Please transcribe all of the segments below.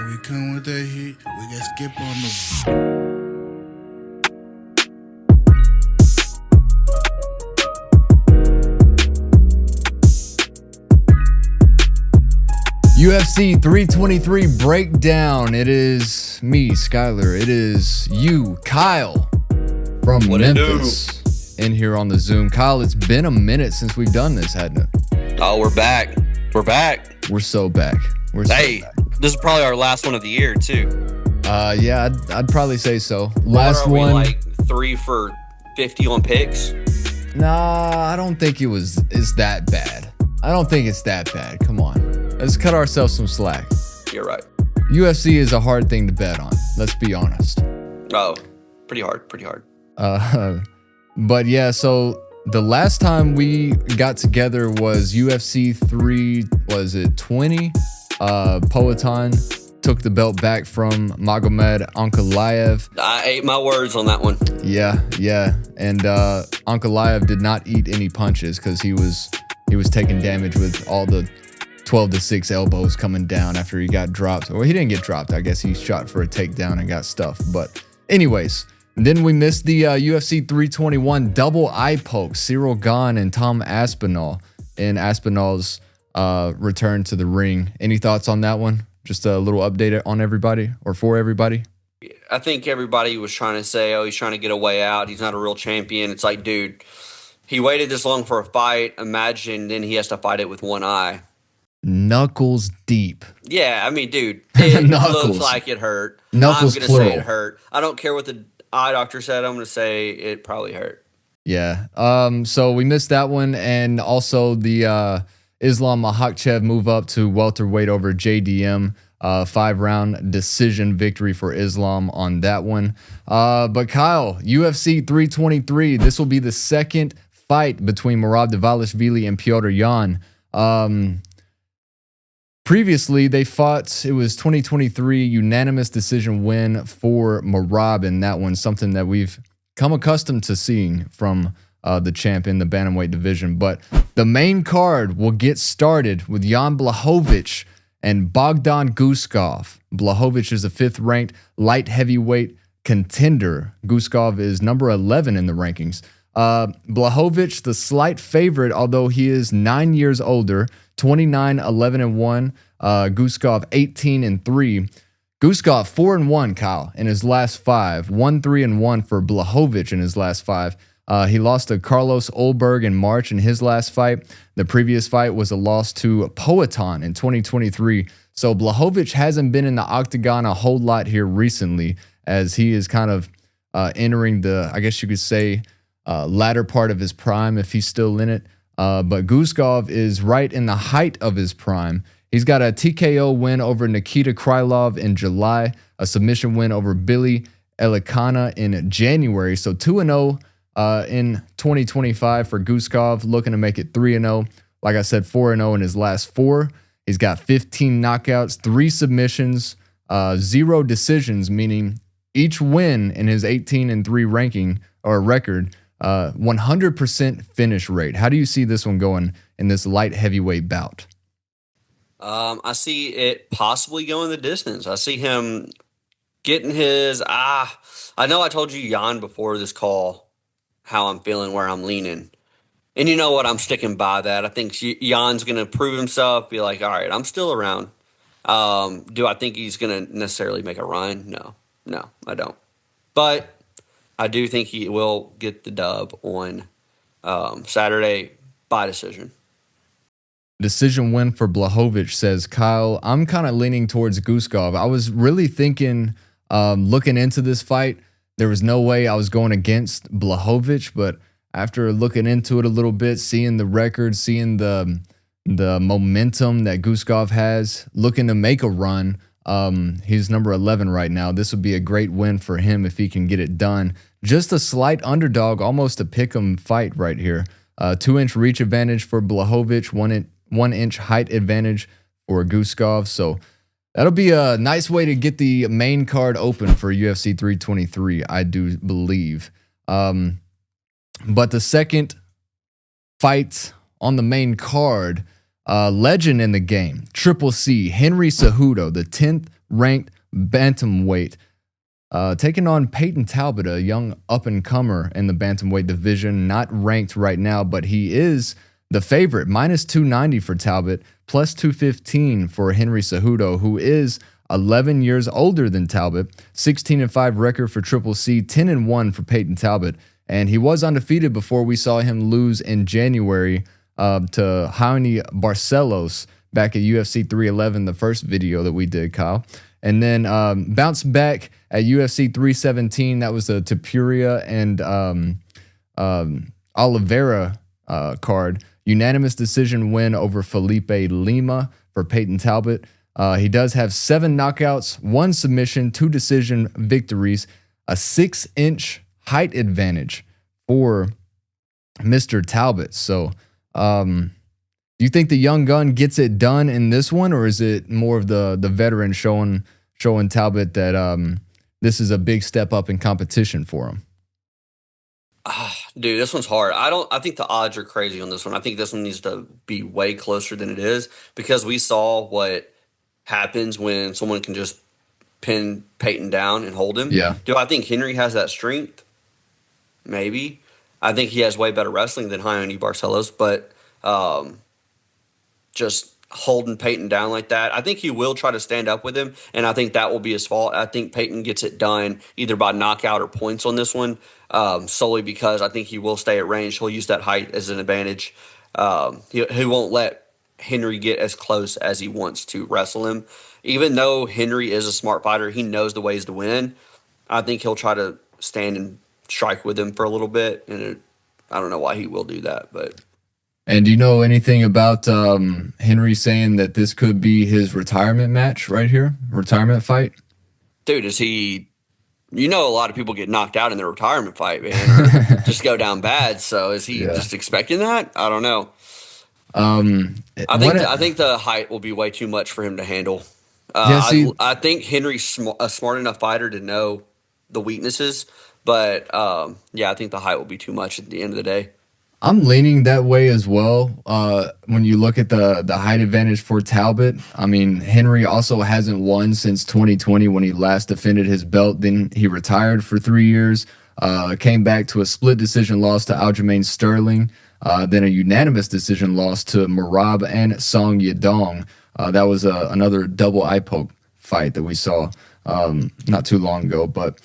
When we come with that heat, we got skip on the. UFC 323 breakdown. It is me, Skyler. It is you, Kyle, from Memphis, in here on the Zoom. Kyle, it's been a minute since we've done this, hadn't it? Oh, we're back. We're back. We're so back. Hey, this is probably our last one of the year, too. Yeah, I'd probably say so. Last one. We like 3 for 50 on picks? Nah, I don't think it's that bad. I don't think it's that bad. Come on. Let's cut ourselves some slack. You're right. UFC is a hard thing to bet on. Let's be honest. Oh, pretty hard. But yeah, so the last time we got together was UFC 320. Poatan took the belt back from Magomed Ankalaev. I ate my words on that one. Yeah. And Ankalaev did not eat any punches because he was taking damage with all the 12-6 elbows coming down after he got dropped. Well, he didn't get dropped. I guess he shot for a takedown and got stuffed. But anyways, then we missed the UFC 321 double eye poke. Cyril Gane and Tom Aspinall in Aspinall's return to the ring. Any thoughts on that one? Just a little update on everybody or for everybody? I think everybody was trying to say, oh, he's trying to get a way out. He's not a real champion. It's like, dude, he waited this long for a fight. Imagine then he has to fight it with one eye. Knuckles deep. Yeah, I mean, dude, it looks like it hurt. Knuckles I'm going to say it hurt. I don't care what the eye doctor said. I'm going to say it probably hurt. Yeah. So we missed that one. And also the Islam Makhachev move up to welterweight over JDM. 5-round decision victory for Islam on that one. But Kyle, UFC 323, this will be the second fight between Merab Dvalishvili and Petr Yan. Previously, they fought, it was 2023 unanimous decision win for Merab in that one, something that we've come accustomed to seeing from the champ in the bantamweight division. But the main card will get started with Jan Blachowicz and Bogdan Guskov. Blachowicz is a 5th-ranked light heavyweight contender. Guskov is number 11 in the rankings. Blachowicz, the slight favorite, although he is 9 years older, 29, 11-1. Guskov 18-3. Guskov 4-1, Kyle, in his last 5. 1-3-1 for Blachowicz in his last 5. He lost to Carlos Olberg in March in his last fight. The previous fight was a loss to Poatan in 2023. So Blachowicz hasn't been in the octagon a whole lot here recently, as he is kind of entering the, I guess you could say, latter part of his prime if he's still in it. But Guskov is right in the height of his prime. He's got a TKO win over Nikita Krylov in July, a submission win over Billy Elikana in January. So 2-0 in 2025 for Guskov, looking to make it 3-0. Like I said, 4-0 in his last 4. He's got 15 knockouts, 3 submissions, 0 decisions, meaning each win in his 18-3 ranking or record. 100% finish rate. How do you see this one going in this light heavyweight bout? I see it possibly going the distance. I see him getting his. I know I told you, Jan, before this call, how I'm feeling, where I'm leaning. And you know what? I'm sticking by that. I think Jan's going to prove himself, be like, all right, I'm still around. Do I think he's going to necessarily make a run? No, I don't. But I do think he will get the dub on Saturday by decision. Decision win for Blachowicz, says Kyle. I'm kind of leaning towards Guskov. I was really thinking, looking into this fight, there was no way I was going against Blachowicz, but after looking into it a little bit, seeing the record, seeing the momentum that Guskov has, looking to make a run, he's number 11 right now. This would be a great win for him if he can get it done. Just a slight underdog, almost a pick'em fight right here. 2-inch reach advantage for Blachowicz, 1-inch height advantage for Guskov. So that'll be a nice way to get the main card open for UFC 323, I do believe. But the second fight on the main card, legend in the game, Triple C, Henry Cejudo, the 10th ranked bantamweight, taking on Peyton Talbot, a young up-and-comer in the bantamweight division, not ranked right now, but he is the favorite, minus 290 for Talbot, plus 215 for Henry Cejudo, who is 11 years older than Talbot, 16-5 record for Triple C, 10-1 for Peyton Talbot, and he was undefeated before we saw him lose in January to Raoni Barcelos back at UFC 311, the first video that we did, Kyle. And then bounced back at UFC 317. That was the Topuria and Oliveira card. Unanimous decision win over Felipe Lima for Peyton Talbot. He does have 7 knockouts, 1 submission, 2 decision victories, a 6-inch height advantage for Mr. Talbot. So, do you think the young gun gets it done in this one, or is it more of the veteran showing Talbot that this is a big step up in competition for him? Dude, this one's hard. I think the odds are crazy on this one. I think this one needs to be way closer than it is, because we saw what happens when someone can just pin Peyton down and hold him. Yeah. Do I think Henry has that strength? Maybe. I think he has way better wrestling than Raoni Barcelos, but just holding Peyton down like that, I think he will try to stand up with him, and I think that will be his fault. I think Peyton gets it done either by knockout or points on this one, solely because I think he will stay at range. He'll use that height as an advantage. He won't let Henry get as close as he wants to wrestle him. Even though Henry is a smart fighter, he knows the ways to win. I think he'll try to stand and strike with him for a little bit, and I don't know why he will do that, but... And do you know anything about Henry saying that this could be his retirement match right here? Retirement fight? Dude, is he... You know, a lot of people get knocked out in their retirement fight, man, or just go down bad. So is he just expecting that? I don't know. I think the height will be way too much for him to handle. I think Henry's a smart enough fighter to know the weaknesses, but I think the height will be too much at the end of the day. I'm leaning that way as well. When you look at the height advantage for Talbot, I mean, Henry also hasn't won since 2020 when he last defended his belt. Then he retired for 3 years, came back to a split decision loss to Aljamain Sterling, then a unanimous decision loss to Merab and Song Yadong. That was another double eye poke fight that we saw not too long ago, but...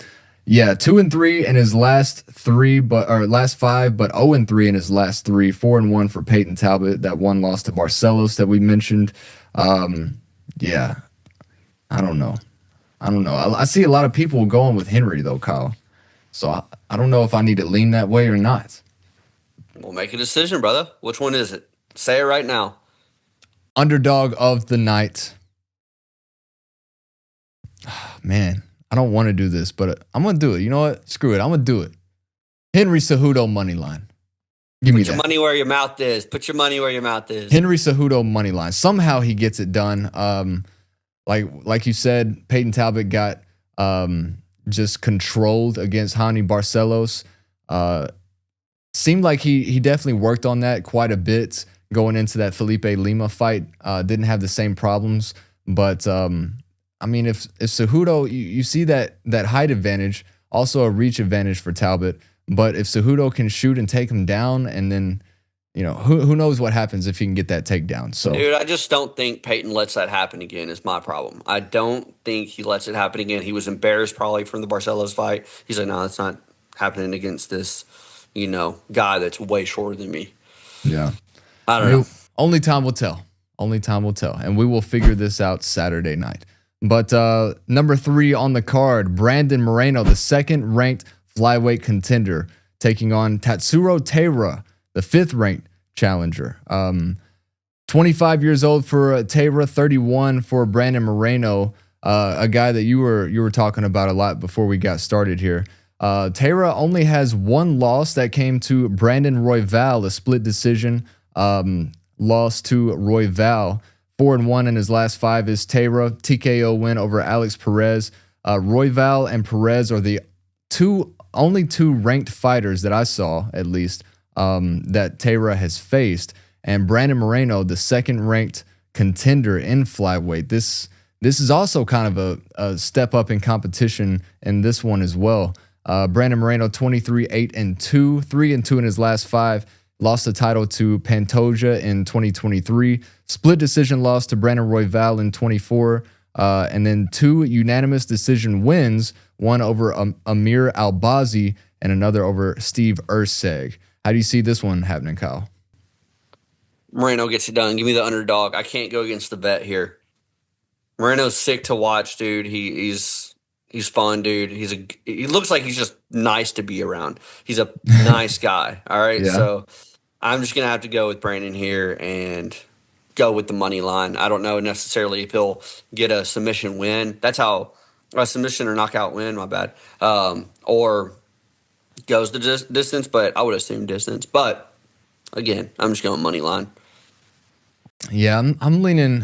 Yeah, 2-3 in his last 5, but 0-3 in his last 3, 4-1 for Peyton Talbot. That one loss to Barcelos that we mentioned. I don't know. I see a lot of people going with Henry though, Kyle. So I don't know if I need to lean that way or not. We'll make a decision, brother. Which one is it? Say it right now. Underdog of the night. Man. I don't want to do this, but I'm going to do it. You know what? Screw it. I'm going to do it. Henry Cejudo money line. Give me that. Put your money where your mouth is. Put your money where your mouth is. Henry Cejudo money line. Somehow he gets it done. Like you said, Peyton Talbot got just controlled against Raoni Barcelos. Seemed like he definitely worked on that quite a bit going into that Felipe Lima fight. Didn't have the same problems, but... I mean, if Cejudo, you see that height advantage, also a reach advantage for Talbot. But if Cejudo can shoot and take him down, and then, you know, who knows what happens if he can get that takedown. So, dude, I just don't think Peyton lets that happen again is my problem. I don't think he lets it happen again. He was embarrassed probably from the Barcelos fight. He's like, no, it's not happening against this, guy that's way shorter than me. Yeah. I don't know. Only time will tell. Only time will tell. And we will figure this out Saturday night. But number 3 on the card, Brandon Moreno, the second-ranked flyweight contender, taking on Tatsuro Taira, the 5th-ranked challenger. 25 years old for Taira, 31 for Brandon Moreno, a guy that you were talking about a lot before we got started here. Taira only has 1 loss that came to Brandon Royval, a split decision loss to Royval. 4-1 in his last 5 is Taira. TKO win over Alex Perez. Royval and Perez are the only 2 ranked fighters that I saw, at least, that Taira has faced. And Brandon Moreno, the 2nd-ranked contender in flyweight. This this is also kind of a step up in competition in this one as well. Brandon Moreno, 23-8-2, 3-2 in his last 5. Lost the title to Pantoja in 2023. Split decision loss to Brandon Royval in 24. And then 2 unanimous decision wins, one over Amir Albazi and another over Steve Erceg. How do you see this one happening, Kyle? Moreno gets it done. Give me the underdog. I can't go against the bet here. Moreno's sick to watch, dude. He's fun, dude. He looks like he's just nice to be around. He's a nice guy. All right. Yeah. So I'm just gonna have to go with Brandon here and go with the money line. I don't know necessarily if he'll get a submission win. That's how a submission or knockout win. My bad. Or goes the distance, but I would assume distance. But again, I'm just going money line. Yeah, I'm leaning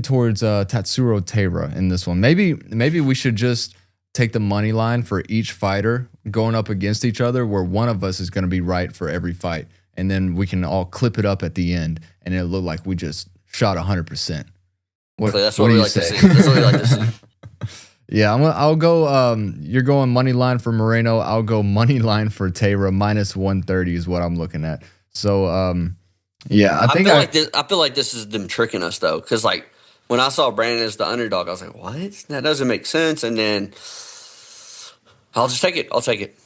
towards Tatsuro Taira in this one. Maybe we should just take the money line for each fighter going up against each other, where one of us is going to be right for every fight, and then we can all clip it up at the end, and it'll look like we just shot 100%. That's what we like to see. That's what we like to see. Yeah, I'll go. You're going money line for Moreno. I'll go money line for Taira. -130 is what I'm looking at. So, yeah, I feel like this is them tricking us though, because like when I saw Brandon as the underdog, I was like, what? That doesn't make sense. And then I'll just take it. I'll take it.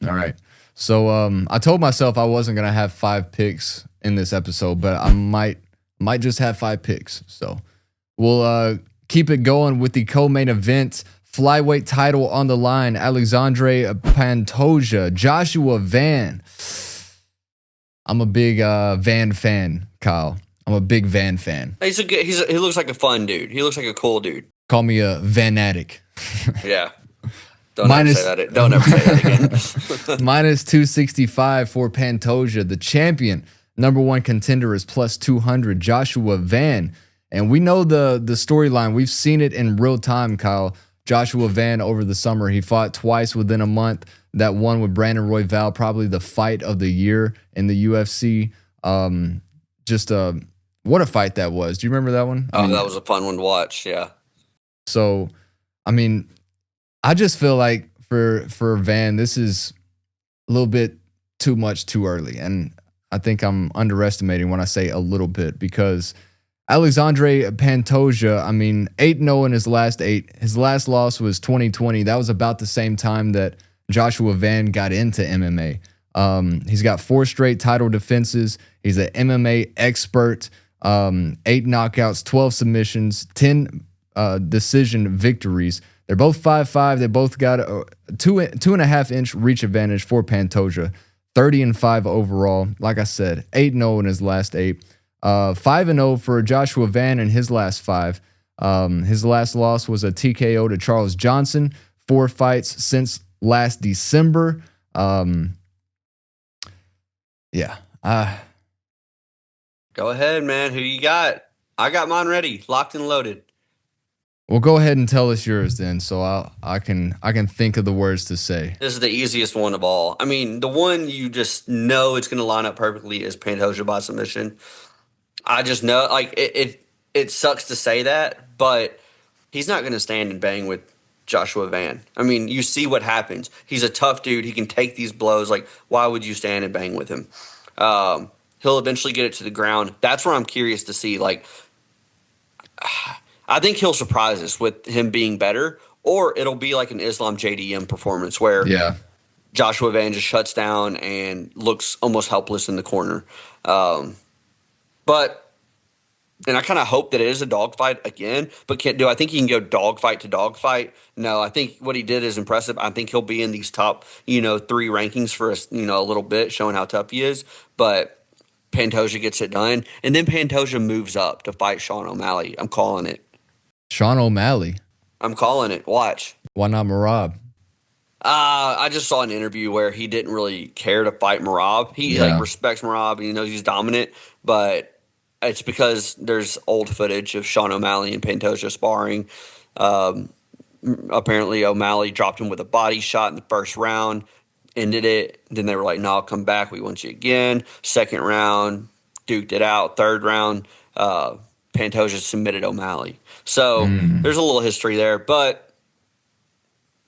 All right. So, I told myself I wasn't gonna have 5 picks in this episode, but I might just have 5 picks. So, we'll keep it going with the co-main event. Flyweight title on the line. Alexandre Pantoja, Joshua Van. I'm a big Van fan, Kyle. I'm a big Van fan. He looks like a fun dude. He looks like a cool dude. Call me a Vanatic. Yeah. Don't ever say that. Don't ever say that again. -265 for Pantoja. The champion, #1 contender, is +200. Joshua Van. And we know the storyline. We've seen it in real time, Kyle. Joshua Van over the summer, he fought twice within a month. That one with Brandon Royval, probably the fight of the year in the UFC. What a fight that was. Do you remember that one? Oh, that was a fun one to watch, yeah. So, I mean, I just feel like for Van, this is a little bit too much too early. And I think I'm underestimating when I say a little bit, because Alexandre Pantoja, I mean, 8-0 in his last 8. His last loss was 2020. That was about the same time that Joshua Van got into MMA. He's got 4 straight title defenses. He's an MMA expert. 8 knockouts, 12 submissions, 10 decision victories. They're both 5'5". They both got a 2.5-inch reach advantage for Pantoja. 30-5 overall. Like I said, 8-0 in his last 8. 5-0 for Joshua Van in his last 5. His last loss was a TKO to Charles Johnson. 4 fights since last December. Yeah. Go ahead, man. Who you got? I got mine ready, locked and loaded. Well, go ahead and tell us yours then, so I can think of the words to say. This is the easiest one of all. I mean, the one you just know it's going to line up perfectly is Pantoja by submission. I just know, like, it sucks to say that, but he's not going to stand and bang with Joshua Van. I mean, you see what happens. He's a tough dude. He can take these blows. Like, why would you stand and bang with him? He'll eventually get it to the ground. That's where I'm curious to see. Like, I think he'll surprise us with him being better, or it'll be like an Islam JDM performance where Joshua Van just shuts down and looks almost helpless in the corner. And I kind of hope that it is a dogfight again, but do I think he can go dogfight to dogfight? No, I think what he did is impressive. I think he'll be in these top, 3 rankings for a little bit, showing how tough he is. But Pantoja gets it done, and then Pantoja moves up to fight Sean O'Malley. I'm calling it. Sean O'Malley? I'm calling it. Watch. Why not Merab? I just saw an interview where he didn't really care to fight Merab. He respects Merab, and he knows he's dominant, but it's because there's old footage of Sean O'Malley and Pantoja sparring. Apparently, O'Malley dropped him with a body shot in the first round, ended it. Then they were like, no, come back. We want you again. Second round, duked it out. Third round, Pantoja submitted O'Malley. So there's a little history there, but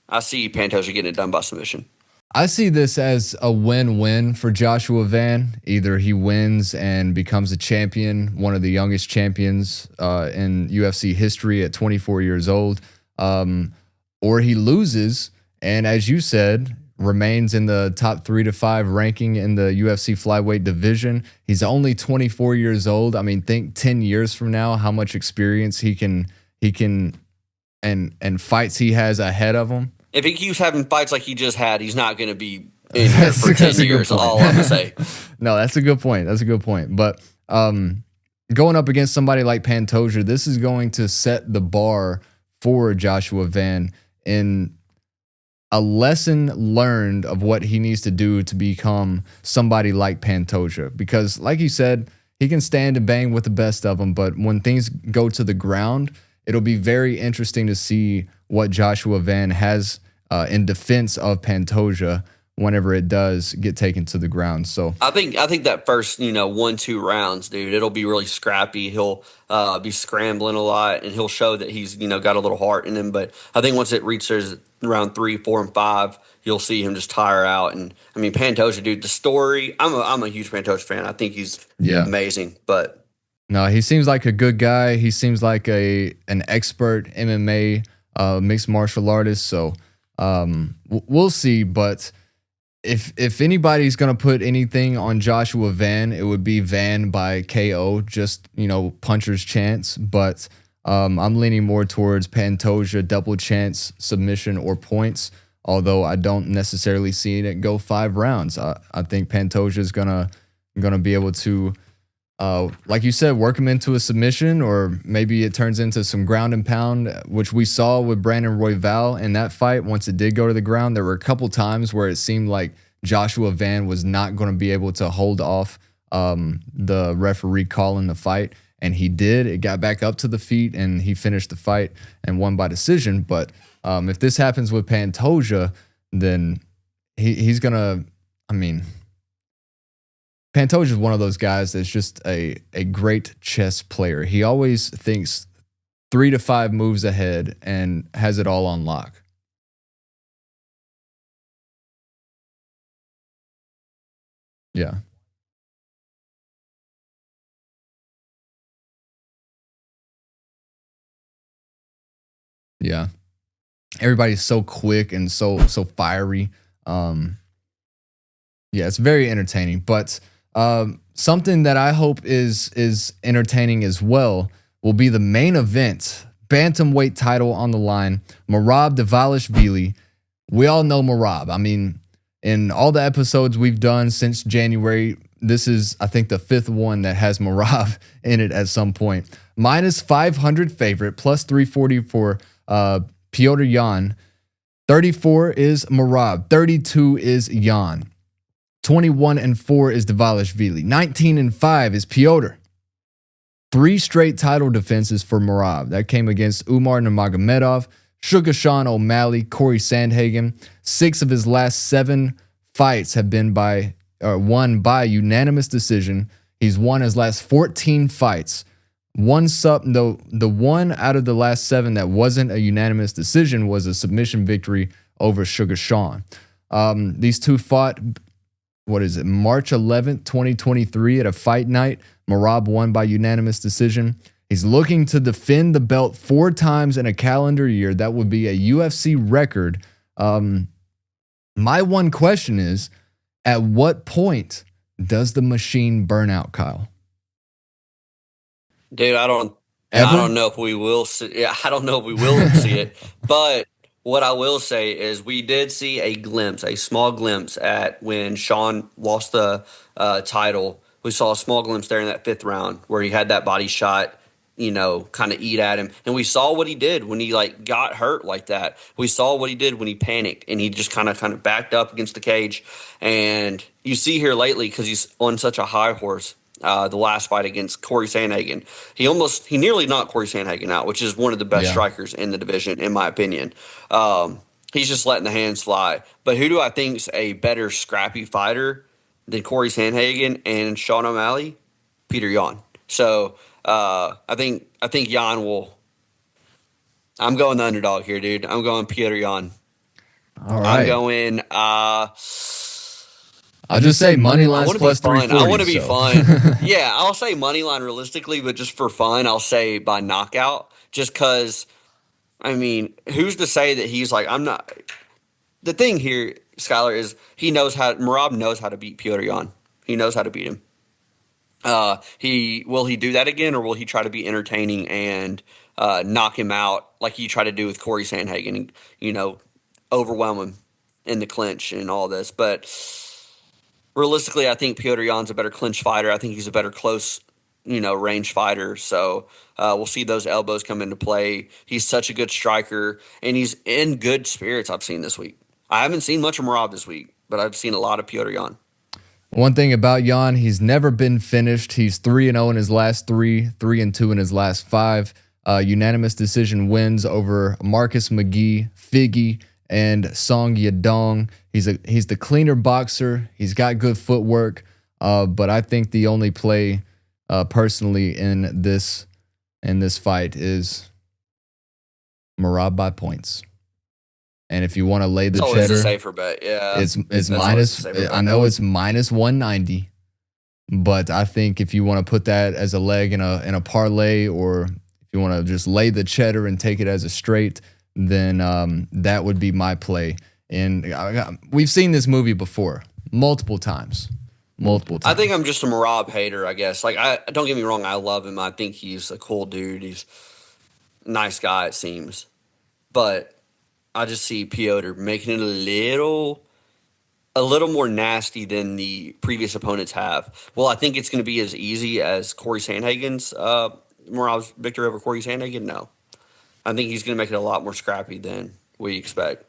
I see Pantoja getting it done by submission. I see this as a win-win for Joshua Van. Either he wins and becomes a champion, one of the youngest champions in UFC history at 24 years old, or he loses and, as you said, remains in the top 3 to 5 ranking in the UFC flyweight division. He's only 24 years old. I mean, think 10 years from now, how much experience he can and fights he has ahead of him. If he keeps having fights like he just had, he's not going to be in here for 10 years, all I'm going to say. No, that's a good point. That's a good point. But going up against somebody like Pantoja, this is going to set the bar for Joshua Van in a lesson learned of what he needs to do to become somebody like Pantoja. Because like you said, he can stand and bang with the best of them, but when things go to the ground, it'll be very interesting to see what Joshua Van has in defense of Pantoja whenever it does get taken to the ground. So I think that first 1-2 rounds, dude, it'll be really scrappy. He'll be scrambling a lot, and he'll show that he's got a little heart in him. But I think once it reaches round 3, 4, and 5, you'll see him just tire out. And I mean, Pantoja, dude, the story. I'm a huge Pantoja fan. I think he's amazing. But no, he seems like a good guy. He seems like an expert MMA mixed martial artist. So we'll see. But if anybody's gonna put anything on Joshua Van, it would be Van by KO, just puncher's chance. But I'm leaning more towards Pantoja double chance submission or points. Although I don't necessarily see it go 5 rounds. I think Pantoja is gonna be able to, like you said, work him into a submission, or maybe it turns into some ground and pound, which we saw with Brandon Royval in that fight. Once it did go to the ground, there were a couple times where it seemed like Joshua Van was not going to be able to hold off the referee calling the fight, and he did. It got back up to the feet, and he finished the fight and won by decision. But if this happens with Pantoja, then he's going to, I mean, Pantoja is one of those guys that's just a great chess player. He always thinks 3 to 5 moves ahead and has it all on lock. Yeah. Yeah. Everybody's so quick and so fiery. Yeah, it's very entertaining. But something that I hope is entertaining as well will be the main event. Bantamweight title on the line. Merab Dvalishvili. We all know Merab. I mean, in all the episodes we've done since January, this is, I think, the 5th one that has Merab in it at some point. Minus 500 favorite, plus 340 for Piotr Jan. 34 is Merab. 32 is Jan. 21-4 is Dvalishvili. 19-5 is Piotr. 3 straight title defenses for Merab. That came against Umar Nurmagomedov, Sugar Sean O'Malley, Corey Sandhagen. 6 of his last 7 fights have been won by unanimous decision. He's won his last 14 fights. The one out of the last 7 that wasn't a unanimous decision was a submission victory over Sugar Sean. These two fought, March 11th, 2023 at a fight night. Merab won by unanimous decision. He's looking to defend the belt 4 times in a calendar year. That would be a UFC record. My one question is, at what point does the machine burn out, Kyle? Dude, I don't know if we will see. Yeah, I don't know if we will see it. But what I will say is we did see a small glimpse at when Sean lost the title. We saw a small glimpse there in that 5th round where he had that body shot, kind of eat at him. And we saw what he did when he got hurt like that. We saw what he did when he panicked and he just kind of backed up against the cage. And you see here lately, because he's on such a high horse, the last fight against Corey Sandhagen, he nearly knocked Corey Sandhagen out, which is one of the best strikers in the division, in my opinion. He's just letting the hands fly. But who do I think's a better scrappy fighter than Corey Sandhagen and Sean O'Malley? Peter Yan. So I think Jan will. I'm going the underdog here, dude. I'm going Petr Yan. All right. I'm going. I'll just say money lines plus 340. I want to be fun. Yeah, I'll say money line realistically, but just for fun, I'll say by knockout. Just because, I mean, who's to say that he's like, I'm not. The thing here, Skylar, is Merab knows how to beat Petr Yan. He knows how to beat him. Will he do that again, or will he try to be entertaining and knock him out like he tried to do with Corey Sandhagen? Overwhelm him in the clinch and all this. But realistically, I think Petr Yan's a better clinch fighter. I think he's a better close, range fighter. So we'll see those elbows come into play. He's such a good striker, and he's in good spirits. I've seen this week. I haven't seen much of Merab this week, but I've seen a lot of Petr Yan. One thing about Yan, he's never been finished. He's 3-0 in his last 3, 3-2 in his last 5. Unanimous decision wins over Marcus McGee, Figgy, and Song Yadong. He's the cleaner boxer. He's got good footwork. But I think the only play personally in this fight is Merab by points. And if you want to lay the cheddar, it's a safer bet. Yeah, it's minus. I know it's minus 190, but I think if you want to put that as a leg in a parlay, or if you want to just lay the cheddar and take it as a straight, then that would be my play. And we've seen this movie before multiple times. I think I'm just a Merab hater, I guess. Like, don't get me wrong, I love him. I think he's a cool dude. He's a nice guy, it seems, but I just see Piotr making it a little more nasty than the previous opponents have. Well, I think it's going to be as easy as Corey Sandhagen's Merab's victory over Corey Sandhagen. No, I think he's going to make it a lot more scrappy than we expect.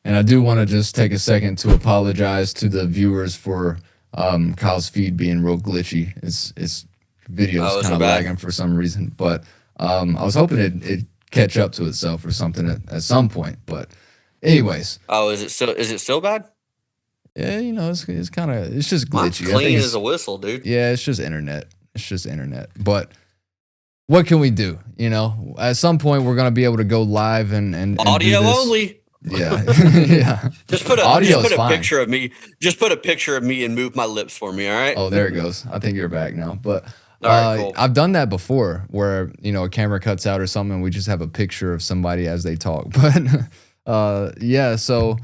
And I do want to just take a second to apologize to the viewers for Kyle's feed being real glitchy. His video's kind of lagging for some reason, but I was hoping it catch up to itself or something at some point. But anyways. Oh, is it still bad? Yeah, it's just glitchy. Mine's clean as a whistle, dude. Yeah, it's just internet. But what can we do? At some point we're gonna be able to go live and audio only. Yeah. Yeah. Just put a picture of me. Just put a picture of me and move my lips for me, all right? Oh, there it goes. I think you're back now. But cool. I've done that before where, a camera cuts out or something and we just have a picture of somebody as they talk. But yeah, so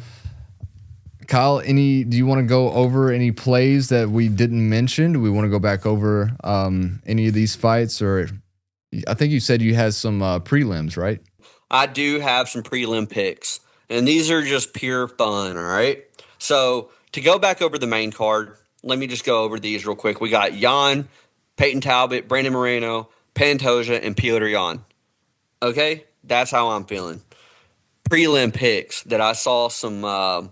Kyle, do you want to go over any plays that we didn't mention? Do we want to go back over any of these fights? Or I think you said you had some prelims, right? I do have some prelim picks, and these are just pure fun, all right? So to go back over the main card, let me just go over these real quick. We got Yan, Peyton Talbot, Brandon Moreno, Pantoja, and Petr Yan. Okay? That's how I'm feeling. Prelim picks that I saw some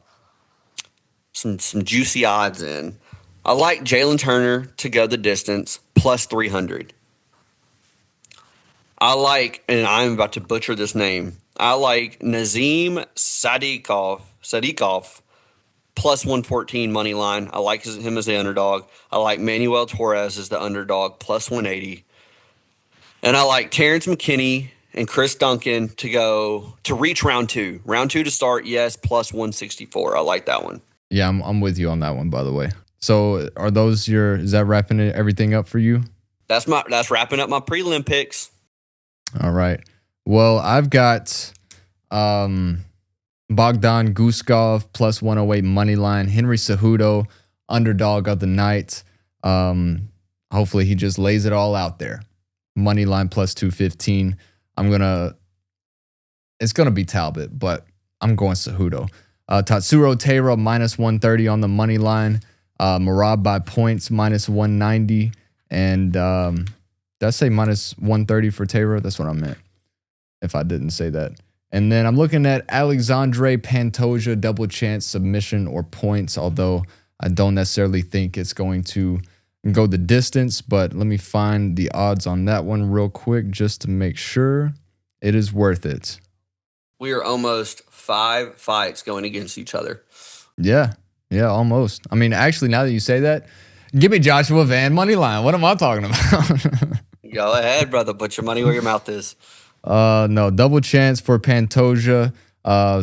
juicy odds in. I like Jalen Turner to go the distance, plus 300. I like, and I'm about to butcher this name, I like Nazim Sadikov, plus 114 money line. I like him as the underdog. I like Manuel Torres as the underdog, plus 180. And I like Terrence McKinney and Chris Duncan to reach round two. Round two to start, yes, plus 164. I like that one. Yeah, I'm with you on that one, by the way. So are those is that wrapping everything up for you? That's wrapping up my prelim picks. All right. Well, I've got Bogdan Guskov plus 108 money line. Henry Cejudo, underdog of the night. Hopefully he just lays it all out there. Money line plus 215. It's gonna be Talbot, but I'm going Cejudo. Tatsuro Taira minus 130 on the money line. Merab by points minus 190. And did I say minus 130 for Taira? That's what I meant, if I didn't say that. And then I'm looking at Alexandre Pantoja, double chance submission or points, although I don't necessarily think it's going to go the distance. But let me find the odds on that one real quick just to make sure it is worth it. We are almost 5 fights going against each other. Yeah, almost. I mean, actually, now that you say that, give me Joshua Van money line. What am I talking about? Go ahead, brother. Put your money where your mouth is. No, double chance for Pantoja.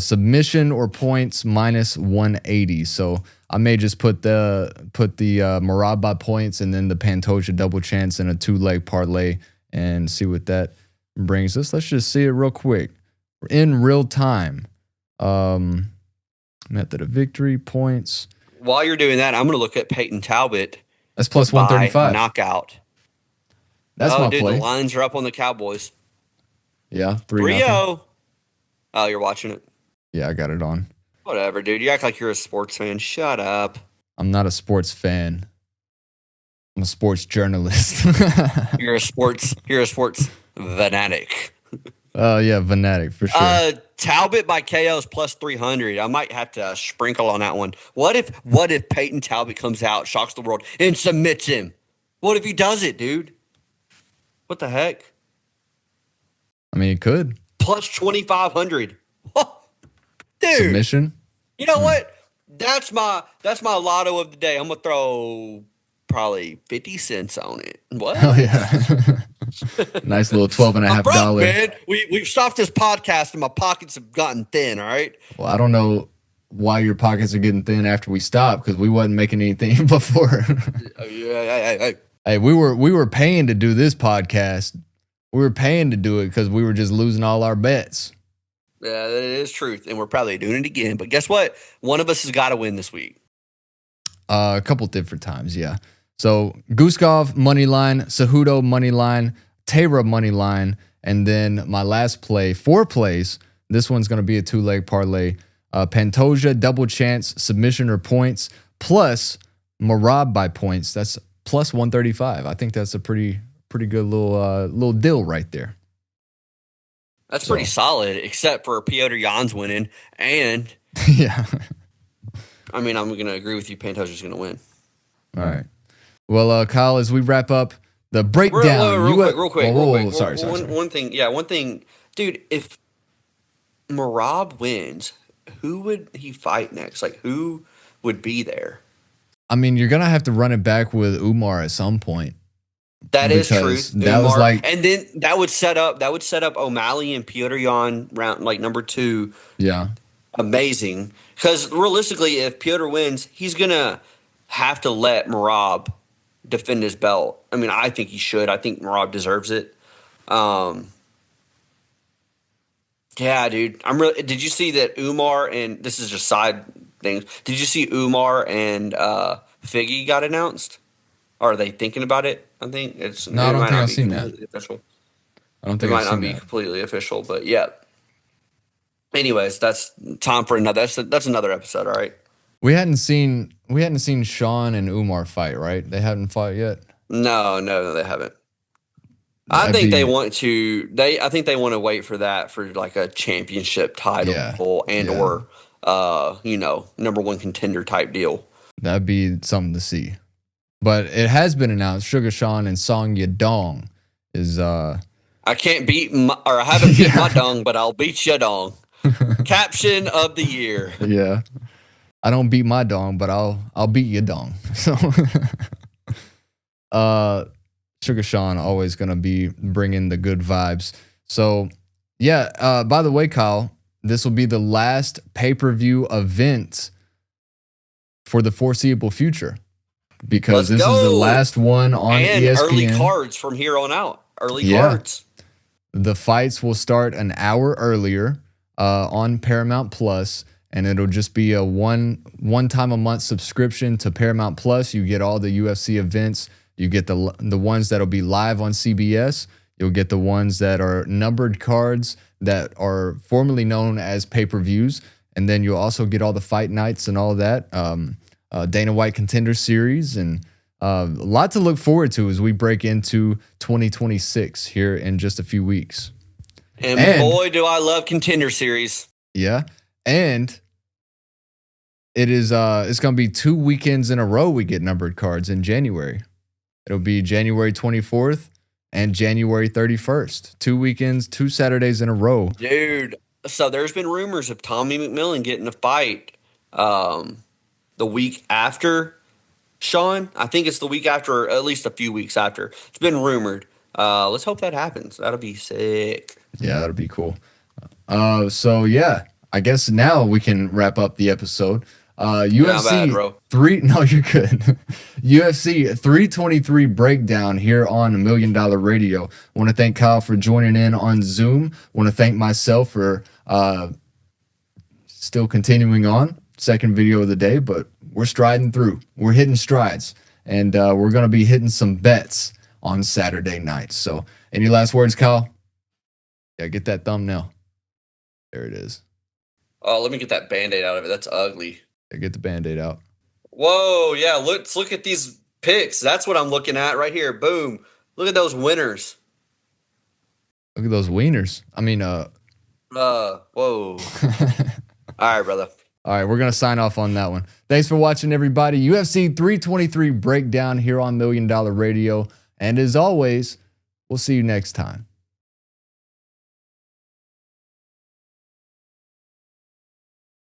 Submission or points minus 180. So I may just put the Merab by points and then the Pantoja double chance in a 2-leg parlay and see what that brings us. Let's just see it real quick. In real time. Method of victory, points. While you're doing that, I'm going to look at Peyton Talbot. That's plus 135. Knockout. That's my dude, play. The lines are up on the Cowboys. Yeah, 3-0. Oh, you're watching it? Yeah, I got it on. Whatever, dude. You act like you're a sports fan. Shut up. I'm not a sports fan. I'm a sports journalist. You're a sports fanatic. Yeah, fanatic for sure. Talbot by KO is plus 300. I might have to sprinkle on that one. What if Peyton Talbot comes out, shocks the world, and submits him? What if he does it, dude? What the heck? I mean, it could. Plus 2,500. Dude. Submission? You know what? That's my lotto of the day. I'm gonna throw probably 50 cents on it. What? Oh yeah. Nice little $12.50. Man, we've stopped this podcast and my pockets have gotten thin. All right. Well, I don't know why your pockets are getting thin after we stopped because we wasn't making anything before. Hey, we were paying to do this podcast. We were paying to do it because we were just losing all our bets. Yeah, that is truth, and we're probably doing it again. But guess what? One of us has got to win this week. A couple different times, yeah. So Guskov money line, Cejudo money line, Tara money line, and then my last play, 4 plays. This one's going to be a 2-leg parlay. Pantoja double chance submission or points plus Merab by points. That's plus 135. I think that's a pretty good little deal right there. That's pretty solid, except for Piotr Jan's winning, and yeah. I mean, I'm going to agree with you. Pantoja's going to win. All right. Well, Kyle, as we wrap up the breakdown, real quick. Sorry. One thing, dude. If Merab wins, who would he fight next? Like, who would be there? I mean, you're gonna have to run it back with Umar at some point. That is true. That Umar, was like, and then that would set up O'Malley and Piotr Jan round like number 2. Yeah, amazing. Because realistically, if Piotr wins, he's gonna have to let Merab defend his belt. I mean, I think he should. I think Merab deserves it. Yeah, dude. Did you see that Umar and this is just side things? Did you see Umar and Figgy got announced? Or are they thinking about it? I think it's no. I don't think I've seen that. Official. I don't think it might not be completely official, but yeah. Anyways, that's time for another. That's another episode. All right. We hadn't seen Sean and Umar fight, right? They haven't fought yet. No, they haven't. I think they want to. I think they want to wait for that for like a championship title or number 1 contender type deal. That'd be something to see. But it has been announced. Sugar Sean and Song Yadong is. I can't beat I haven't beat my dong, but I'll beat your dong. Caption of the year. Yeah. I don't beat my dong, but I'll beat your dong. So, Sugar Sean always gonna be bringing the good vibes. So, yeah. By the way, Kyle, this will be the last pay-per-view event for the foreseeable future because this is the last one on ESPN. Early cards from here on out. Cards. The fights will start an hour earlier on Paramount Plus. And it'll just be a one time a month subscription to Paramount Plus. You get all the UFC events. You get the ones that'll be live on CBS. You'll get the ones that are numbered cards that are formerly known as pay-per-views. And then you'll also get all the fight nights and all that. Dana White Contender Series and a lot to look forward to as we break into 2026 here in just a few weeks. And boy, do I love Contender Series. Yeah. And it is it's going to be 2 weekends in a row we get numbered cards in January. It'll be January 24th and January 31st. 2 weekends, 2 Saturdays in a row. Dude, so there's been rumors of Tommy McMillan getting a fight the week after Sean. I think it's the week after, or at least a few weeks after. It's been rumored. Let's hope that happens. That'll be sick. Yeah, that'll be cool. So yeah, I guess now we can wrap up the episode. Yeah, I'm bad, bro. No, you're good. UFC 323 breakdown here on $1 Million Radio. Want to thank Kyle for joining in on Zoom. Want to thank myself for still continuing on. Second video of the day, but we're striding through. We're hitting strides, and we're gonna be hitting some bets on Saturday night. So, any last words, Kyle? Yeah, get that thumbnail. There it is. Oh, let me get that Band-Aid out of it. That's ugly. Yeah, get the Band-Aid out. Whoa, yeah, let's look at these picks. That's what I'm looking at right here. Boom. Look at those winners. Look at those wieners. I mean, whoa. All right, brother. All right, we're going to sign off on that one. Thanks for watching, everybody. UFC 323 breakdown here on $1 Million Radio. And as always, we'll see you next time.